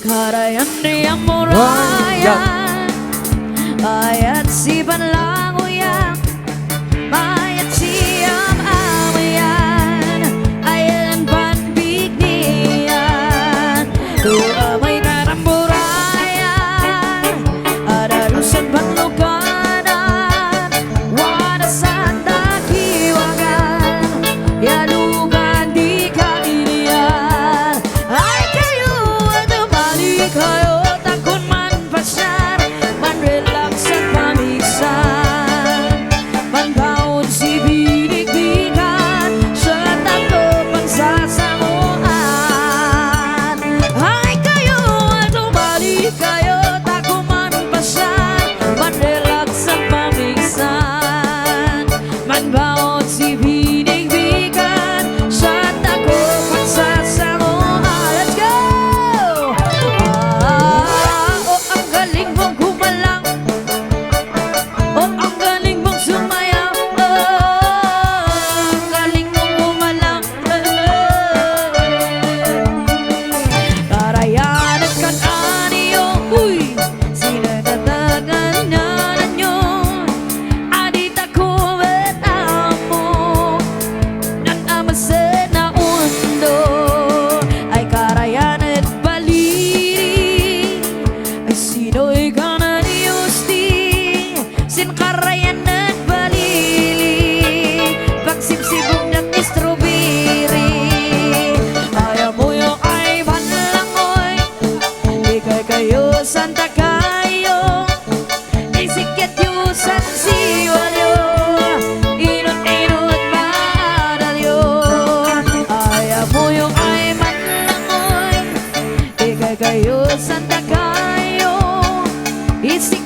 Karayan niya murayan Ayat si panlanguyan Mayat siyam amayan Ayan panbignian Dua may naramburayan Ada rusan panlukanan Wanasan dakiwagan Ya lugan di kainian Ay kayo at balik kayo Takun man pasar Man relax at pamisan Man baon si binig-bigan Sa takto pagsasamuan Ay kayo at balik kayo Takun man pasar Man relax at pamisan Man baon si binig-bigan Sa takto pagsasamuan Let's go! Ang galing mong gumalang ang galing mong sumayaw ang galing mong gumalang Karayan at kananiyo Uy! Sinatatagan na nanyo Adit ako at amo Nanamasan na undo Ay karayan at baliri Ay sino'y kanan yusti Sin karayan at balili Pagsipsibong at strawberry Ayaw mo yung ay panlangoy Ikay kayo santa kayo Isikit yung san siwalyo Inot-inot maadalyo Ayaw mo yung ay panlangoy Ikay kayo santa kayo Isik